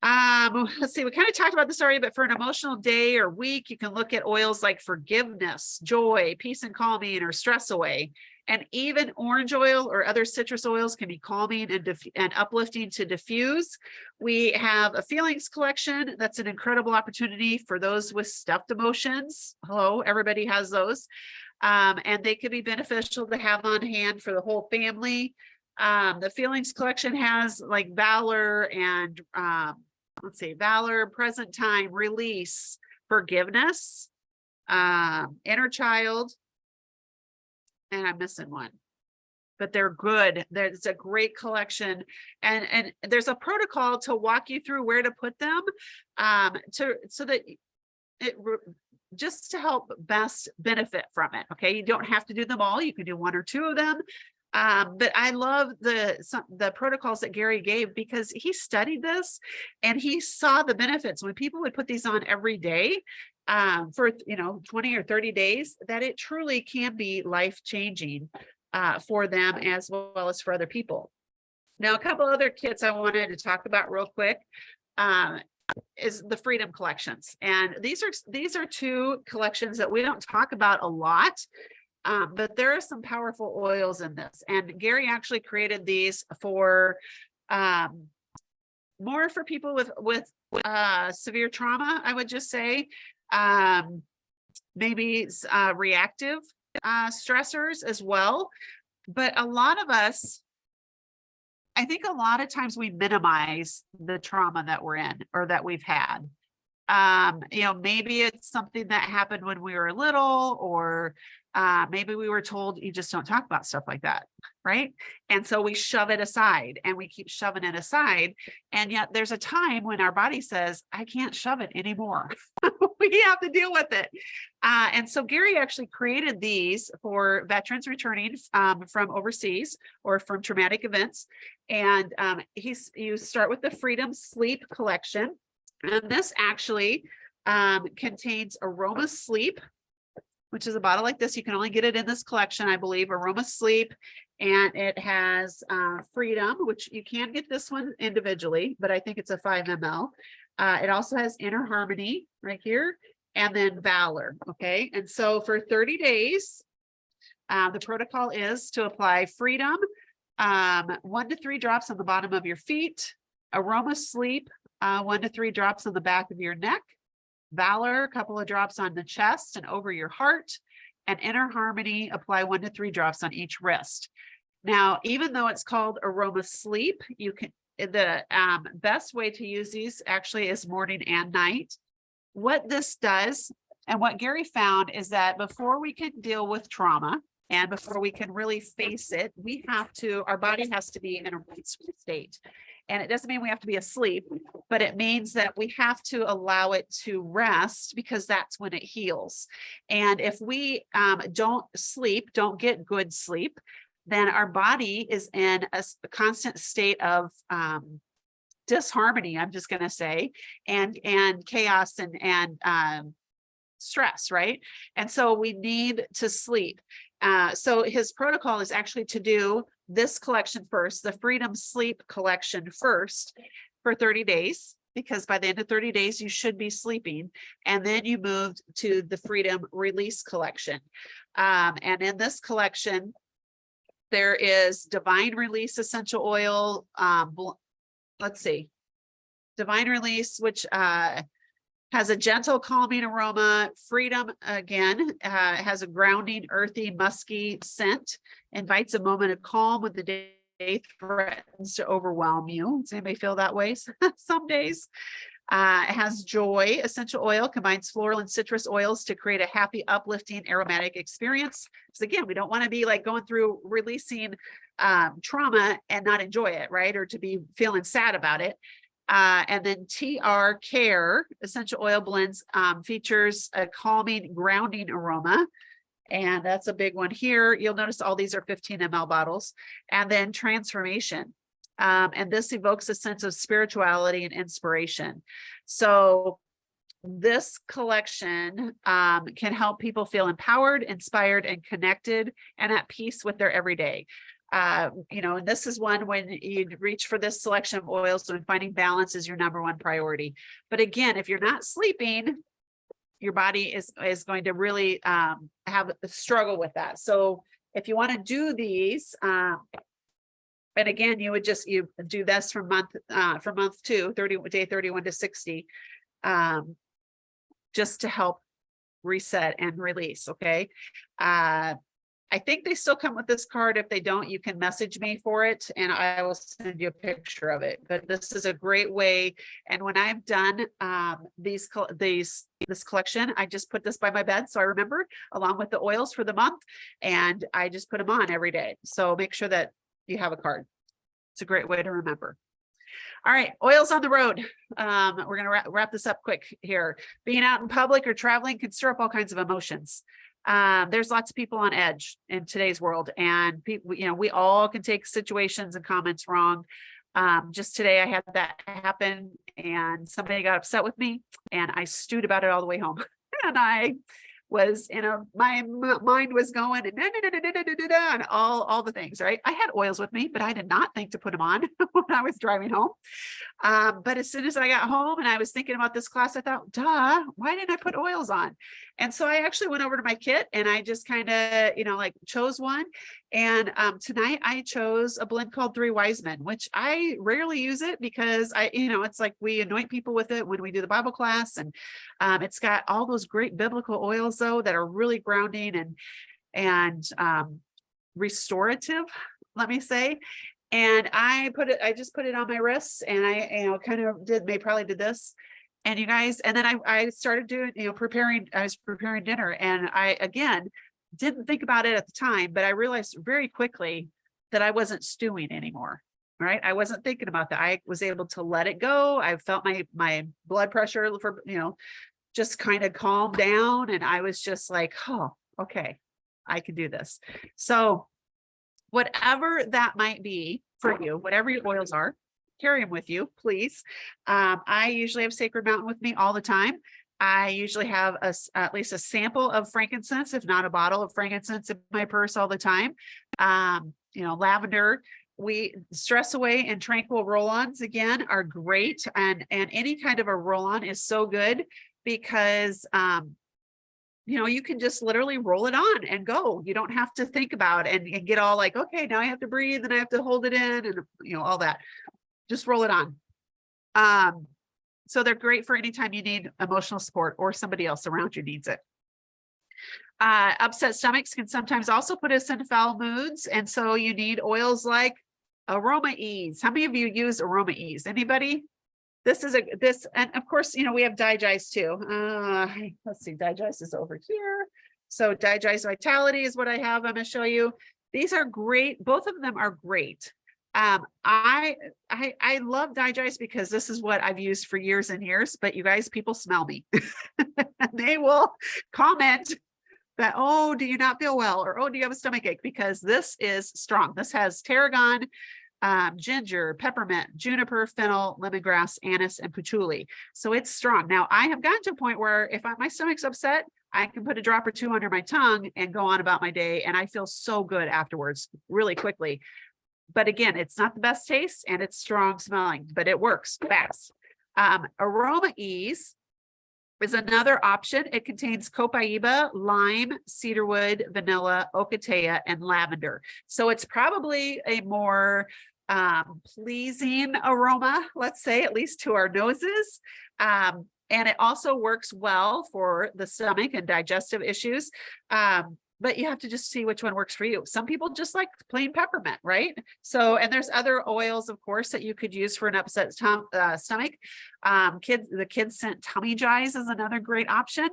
Let's see, we kind of talked about this already, but for an emotional day or week, you can look at oils like forgiveness, joy, peace and calming, or stress away. And even orange oil or other citrus oils can be calming and uplifting to diffuse. We have a feelings collection. That's an incredible opportunity for those with stuffed emotions. Hello, everybody has those. And they could be beneficial to have on hand for the whole family. The feelings collection has like valor and let's see, valor, present time, release, forgiveness, inner child, and I'm missing one, but they're good. There's a great collection, and there's a protocol to walk you through where to put them, so that it just to help best benefit from it. Okay, you don't have to do them all. You can do one or two of them. But I love the protocols that Gary gave, because he studied this and he saw the benefits when people would put these on every day for 20 or 30 days, that it truly can be life-changing for them as well as for other people. Now, a couple other kits I wanted to talk about real quick is the Freedom collections. And these are two collections that we don't talk about a lot. But there are some powerful oils in this, and Gary actually created these for more for people with severe trauma, I would just say, maybe reactive stressors as well. But a lot of us, I think a lot of times we minimize the trauma that we're in or that we've had. Maybe it's something that happened when we were little, or maybe we were told you just don't talk about stuff like that, right? And so we shove it aside and we keep shoving it aside. And yet there's a time when our body says, I can't shove it anymore. We have to deal with it. And so Gary actually created these for veterans returning from overseas or from traumatic events. And you start with the Freedom Sleep collection. And this actually contains Aroma Sleep, which is a bottle like this. You can only get it in this collection, I believe, Aroma Sleep. And it has Freedom, which you can get this one individually, but I think it's a 5 ml. It also has Inner Harmony right here, and then Valor. Okay. And so for 30 days, the protocol is to apply Freedom, 1 to 3 drops on the bottom of your feet, Aroma Sleep, 1 to 3 drops on the back of your neck, Valor, a couple of drops on the chest and over your heart, and Inner Harmony, apply 1 to 3 drops on each wrist. Now, even though it's called Aroma Sleep, you can, the best way to use these actually is morning and night. What this does, and what Gary found, is that before we can deal with trauma and before we can really face it, our body has to be in a restful state. And it doesn't mean we have to be asleep, but it means that we have to allow it to rest, because that's when it heals. And if we don't get good sleep, then our body is in a constant state of disharmony, I'm just going to say, and chaos and stress, right? And so we need to sleep. So his protocol is actually to do this collection first, the Freedom Sleep collection first, for 30 days, because by the end of 30 days, you should be sleeping. And then you move to the Freedom Release collection. And in this collection, there is Divine Release essential oil. Let's see, Divine Release, which has a gentle calming aroma. Freedom, again, has a grounding, earthy, musky scent, invites a moment of calm when the day threatens to overwhelm you. Does anybody feel that way? Some days. It has Joy essential oil, combines floral and citrus oils to create a happy, uplifting, aromatic experience. Because again, we don't want to be like going through releasing trauma and not enjoy it, right? Or to be feeling sad about it. And then TR Care essential oil blends features a calming, grounding aroma. And that's a big one here. You'll notice all these are 15 ml bottles. And then Transformation. And this evokes a sense of spirituality and inspiration. So this collection can help people feel empowered, inspired, and connected, and at peace with their everyday. You know, and this is one when you reach for this selection of oils when finding balance is your number one priority. But again, if you're not sleeping, your body is going to really have a struggle with that. So if you want to do these, and again, you do this for month 2, day 31 to 60, just to help reset and release. Okay. I think they still come with this card. If they don't, you can message me for it and I will send you a picture of it. But this is a great way. And when I've done this collection, I just put this by my bed. So I remember, along with the oils for the month, and I just put them on every day. So make sure that you have a card. It's a great way to remember. All right, oils on the road. We're going to wrap this up quick here. Being out in public or traveling can stir up all kinds of emotions. There's lots of people on edge in today's world, and people, you know, we all can take situations and comments wrong. Just today I had that happen and somebody got upset with me and I stewed about it all the way home. And I was my mind was going and all the things, right? I had oils with me, but I did not think to put them on when I was driving home. But as soon as I got home and I was thinking about this class, I thought, duh, why didn't I put oils on? And so I actually went over to my kit and I just kind of, like chose one. And tonight I chose a blend called Three Wise Men, which I rarely use it because it's like we anoint people with it when we do the Bible class. And it's got all those great biblical oils though that are really grounding and restorative, let me say. And I just put it on my wrists and I, kind of probably did this. And you guys, and then I started doing, I was preparing dinner, and I, again, didn't think about it at the time, but I realized very quickly that I wasn't stewing anymore, right? I wasn't thinking about that. I was able to let it go. I felt my blood pressure just kind of calmed down. And I was just like, oh, okay, I can do this. So whatever that might be for you, whatever your oils are, carry them with you, please. I usually have Sacred Mountain with me all the time. I usually have at least a sample of frankincense, if not a bottle of frankincense, in my purse all the time. Lavender. Stress Away and Tranquil roll-ons again are great, and any kind of a roll-on is so good because you can just literally roll it on and go. You don't have to think about and get all like, okay, now I have to breathe and I have to hold it in and all that. Just roll it on. So they're great for anytime you need emotional support or somebody else around you needs it. Upset stomachs can sometimes also put us in foul moods. And so you need oils like Aroma Ease. How many of you use Aroma Ease? Anybody? And of course, we have Digest too. Let's see, Digest is over here. So Digest Vitality is what I have. I'm going to show you. These are great. Both of them are great. I love Digest because this is what I've used for years and years, but you guys, people smell me. They will comment that, oh, do you not feel well? Or, oh, do you have a stomach ache? Because this is strong. This has tarragon, ginger, peppermint, juniper, fennel, lemongrass, anise, and patchouli. So it's strong. Now I have gotten to a point where if my stomach's upset, I can put a drop or two under my tongue and go on about my day. And I feel so good afterwards really quickly. But again, it's not the best taste and it's strong smelling, but it works fast. Aroma Ease is another option. It contains copaiba, lime, cedarwood, vanilla, ocotea, and lavender. So it's probably a more pleasing aroma, let's say, at least to our noses. And it also works well for the stomach and digestive issues. But you have to just see which one works for you. Some people just like plain peppermint, right? So, and there's other oils, of course, that you could use for an upset stomach. The kids scent Tummy Jies is another great option,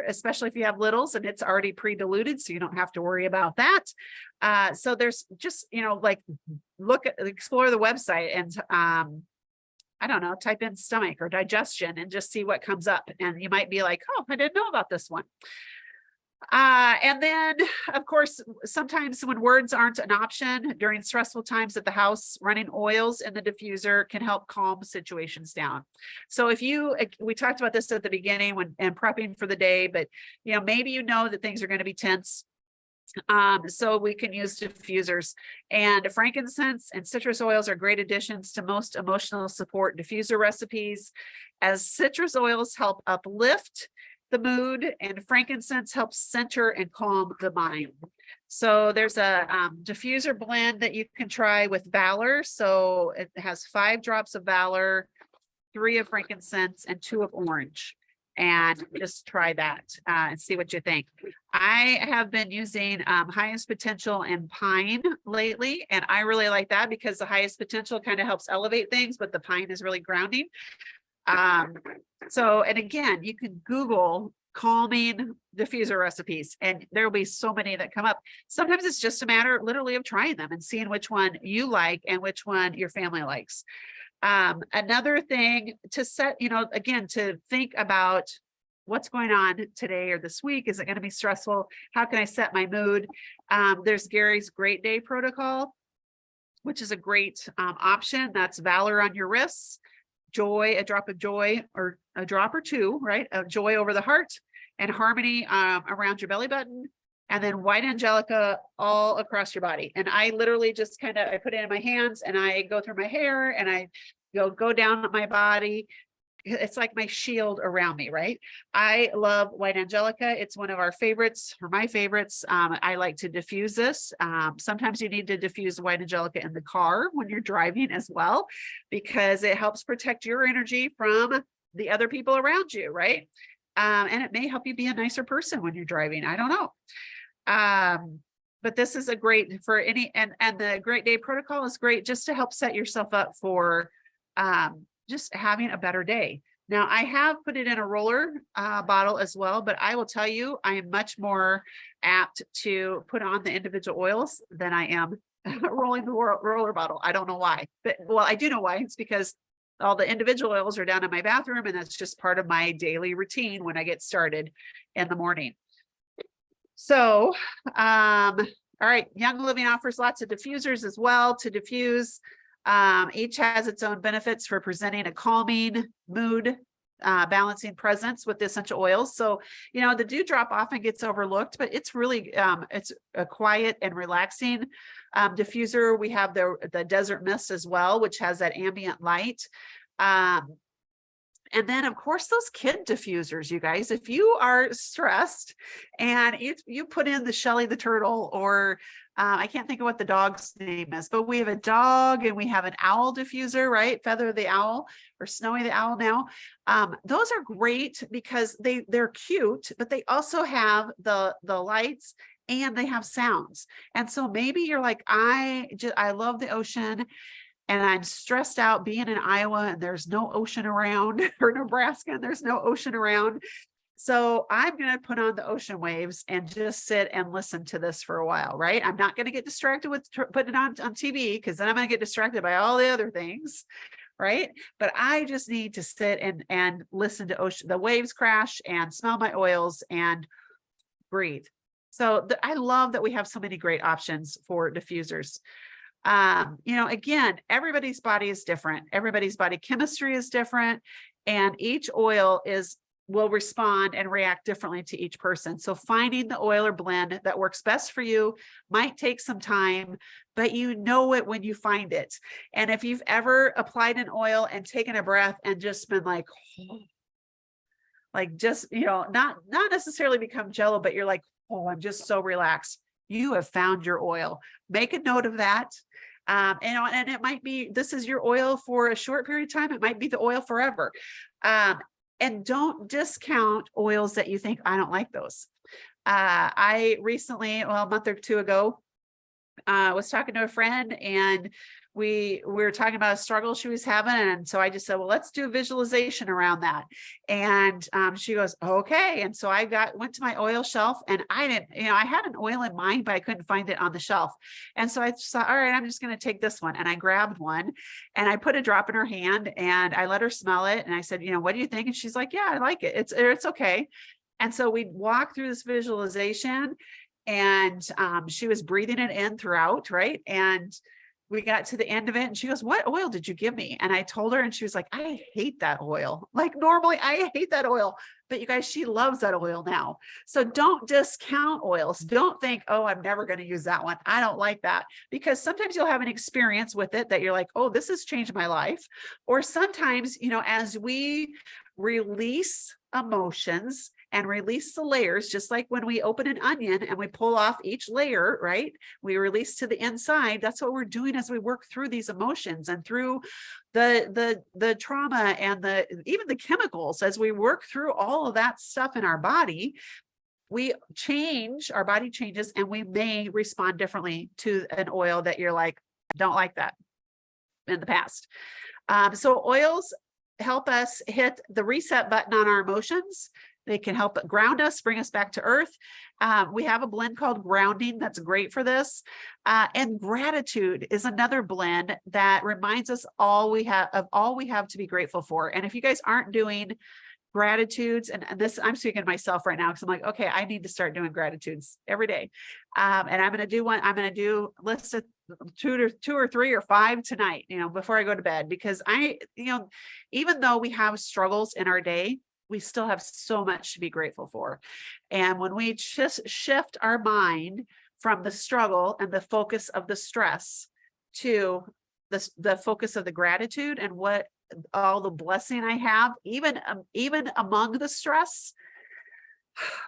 especially if you have littles and it's already pre-diluted, so you don't have to worry about that. So there's just, explore the website and I don't know, type in stomach or digestion and just see what comes up. And you might be like, oh, I didn't know about this one. And then, of course, sometimes when words aren't an option during stressful times at the house, running oils in the diffuser can help calm situations down. So if we talked about this at the beginning and prepping for the day, but maybe that things are going to be tense. So we can use diffusers, and frankincense and citrus oils are great additions to most emotional support diffuser recipes, as citrus oils help uplift the mood and frankincense helps center and calm the mind. So there's a diffuser blend that you can try with Valor. So it has 5 drops of Valor, 3 of frankincense, and 2 of orange. And just try that and see what you think. I have been using highest potential and pine lately, and I really like that because the highest potential kind of helps elevate things, but the pine is really grounding. So, and again, you can Google calming diffuser recipes, and there will be so many that come up. Sometimes it's just a matter literally of trying them and seeing which one you like and which one your family likes. Another thing to set, again, to think about what's going on today or this week. Is it going to be stressful? How can I set my mood? There's Gary's Great Day Protocol, which is a great option. That's Valor on your wrists, joy, a drop of joy, or a drop or 2, right? Of joy over the heart, and harmony around your belly button. And then white angelica all across your body. And I literally just I put it in my hands and I go through my hair and I go down my body. It's like my shield around me, right? I love white angelica. It's one of our favorites, or my favorites. I like to diffuse this. Sometimes you need to diffuse white angelica in the car when you're driving as well, because it helps protect your energy from the other people around you, right? And it may help you be a nicer person when you're driving. I don't know. But this is a great for any, and the Great Day Protocol is great just to help set yourself up for just having a better day. Now, I have put it in a roller bottle as well, but I will tell you, I am much more apt to put on the individual oils than I am rolling the roller bottle. I don't know why, but well, I do know why. It's because all the individual oils are down in my bathroom, and that's just part of my daily routine when I get started in the morning. So, all right, Young Living offers lots of diffusers as well to diffuse. Each has its own benefits for presenting a calming mood, balancing presence with the essential oils. So, the dewdrop often gets overlooked, but it's really, it's a quiet and relaxing diffuser. We have the Desert Mist as well, which has that ambient light. And then, of course, those kid diffusers, you guys, if you are stressed and you put in the Shelly the turtle, or I can't think of what the dog's name is, but we have a dog and we have an owl diffuser, right? Feather the owl, or Snowy the owl now. Those are great because they're cute, but they also have the lights and they have sounds. And so maybe you're like, I love the ocean, and I'm stressed out being in Iowa and there's no ocean around, or Nebraska and there's no ocean around. So I'm going to put on the ocean waves and just sit and listen to this for a while, right? I'm not going to get distracted with putting it on TV, because then I'm going to get distracted by all the other things, right? But I just need to sit and listen to the waves crash and smell my oils and breathe. So I love that we have so many great options for diffusers. Again, everybody's body is different. Everybody's body chemistry is different, and each oil will respond and react differently to each person. So finding the oil or blend that works best for you might take some time, but you know it when you find it. And if you've ever applied an oil and taken a breath and just been like, not necessarily become jello, but you're like, oh, I'm just so relaxed. You have found your oil. Make a note of that. And it might be, this is your oil for a short period of time. It might be the oil forever. And don't discount oils that you think, I don't like those. I recently, a month or 2 ago, was talking to a friend, and we were talking about a struggle she was having. And so I just said, well, let's do a visualization around that. And she goes, okay. And so I went to my oil shelf, and I had an oil in mind, but I couldn't find it on the shelf. And so I thought, all right, I'm just going to take this one. And I grabbed one and I put a drop in her hand and I let her smell it. And I said, what do you think? And she's like, yeah, I like it. It's okay. And so we walked through this visualization, and she was breathing it in throughout, right? And we got to the end of it, and she goes, what oil did you give me? And I told her, and she was like, I hate that oil. Like, normally I hate that oil, but you guys, she loves that oil now. So don't discount oils. Don't think, oh, I'm never going to use that one. I don't like that, because sometimes you'll have an experience with it that you're like, oh, this has changed my life. Or sometimes, you know, as we release emotions and release the layers, just like when we open an onion and we pull off each layer, right? We release to the inside. That's what we're doing as we work through these emotions and through the trauma and even the chemicals. As we work through all of that stuff in our body, we change, our body changes, and we may respond differently to an oil that you're like, don't like that in the past. So oils help us hit the reset button on our emotions. They can help ground us, bring us back to earth. We have a blend called Grounding that's great for this. And Gratitude is another blend that reminds us all we have to be grateful for. And if you guys aren't doing gratitudes, and this, I'm speaking to myself right now, because I'm like, okay, I need to start doing gratitudes every day. And I'm going to do one. I'm going to do list of two or three or five tonight, you know, before I go to bed, because even though we have struggles in our day, we still have so much to be grateful for. And when we just shift our mind from the struggle and the focus of the stress to the focus of the gratitude and what all the blessing I have, even among the stress,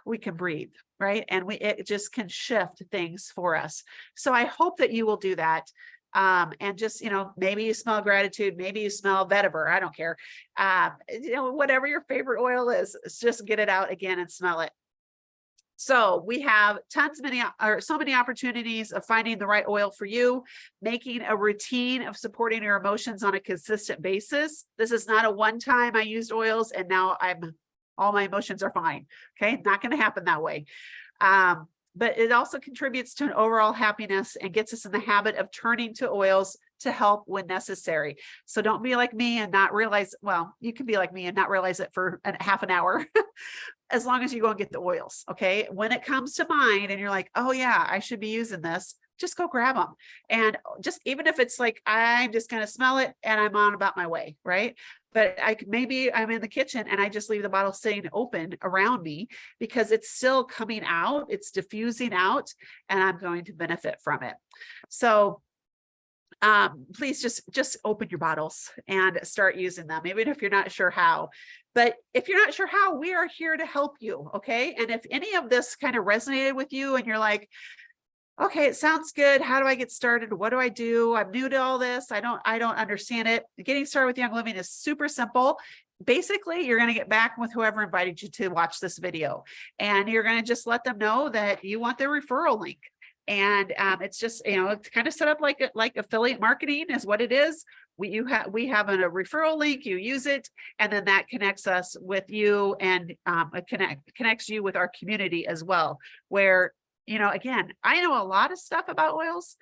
we can breathe, right? And it just can shift things for us. So I hope that you will do that. And just, you know, maybe you smell gratitude, maybe you smell vetiver, I don't care. You know, whatever your favorite oil is, just get it out again and smell it. So we have so many opportunities of finding the right oil for you, making a routine of supporting your emotions on a consistent basis. This is not a one-time I used oils and now all my emotions are fine. Okay, not going to happen that way. But it also contributes to an overall happiness and gets us in the habit of turning to oils to help when necessary. So don't be like me and not realize, well, you can be like me and not realize it for half an hour, as long as you go and get the oils. Okay. When it comes to mind and you're like, oh yeah, I should be using this, just go grab them. And just, even if it's like, I'm just going to smell it and I'm on about my way. Right. But maybe I'm in the kitchen and I just leave the bottle sitting open around me because it's still coming out, it's diffusing out, and I'm going to benefit from it. So please just open your bottles and start using them, even if you're not sure how. But if you're not sure how, we are here to help you. Okay. And if any of this kind of resonated with you and you're like, okay, it sounds good. How do I get started? What do I do? I'm new to all this. I don't understand it. Getting started with Young Living is super simple. Basically, you're going to get back with whoever invited you to watch this video, and you're going to just let them know that you want their referral link. And it's just, you know, it's kind of set up like affiliate marketing is what it is. We have a referral link, you use it, and then that connects us with you and connects you with our community as well, where, you know, again, I know a lot of stuff about oils,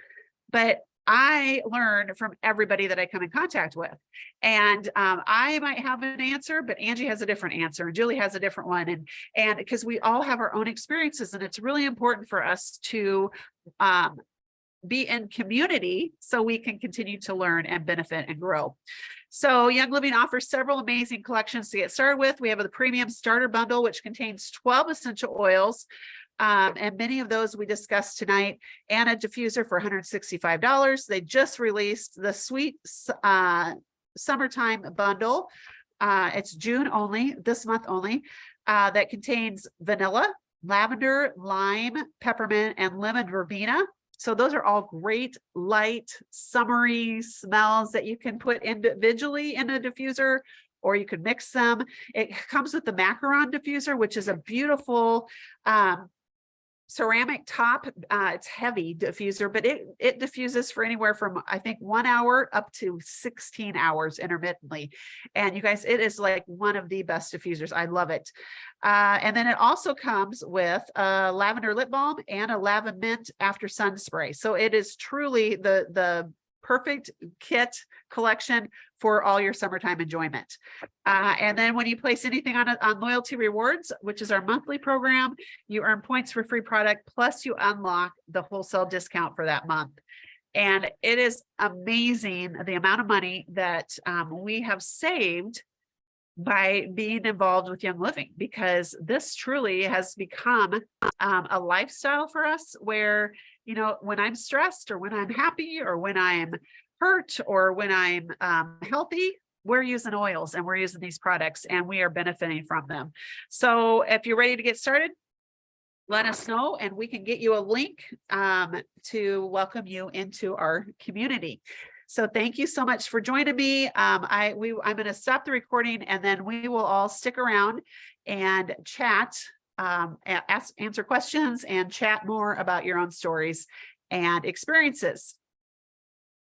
but I learn from everybody that I come in contact with. And I might have an answer, but Angie has a different answer and Julie has a different one. And because we all have our own experiences, and it's really important for us to be in community so we can continue to learn and benefit and grow. So Young Living offers several amazing collections to get started with. We have the premium starter bundle, which contains 12 essential oils. And many of those we discussed tonight, and a diffuser for $165. They just released the sweet summertime bundle. It's June only, this month only, that contains vanilla, lavender, lime, peppermint, and lemon verbena. So those are all great, light, summery smells that you can put individually in a diffuser, or you could mix them. It comes with the macaron diffuser, which is a beautiful ceramic top. It's heavy diffuser, but it diffuses for anywhere from, I think, 1 hour up to 16 hours intermittently. And you guys, it is like one of the best diffusers. I love it. And then it also comes with a lavender lip balm and a lavender mint after sun spray. So it is truly the perfect kit collection for all your summertime enjoyment. And then when you place anything on Loyalty Rewards, which is our monthly program, you earn points for free product, plus you unlock the wholesale discount for that month. And it is amazing the amount of money that we have saved by being involved with Young Living, because this truly has become a lifestyle for us where, you know, when I'm stressed or when I'm happy or when I'm hurt or when I'm healthy, we're using oils and we're using these products and we are benefiting from them. So if you're ready to get started, let us know and we can get you a link to welcome you into our community. So thank you so much for joining me. I'm going to stop the recording and then we will all stick around and chat, answer questions and chat more about your own stories and experiences.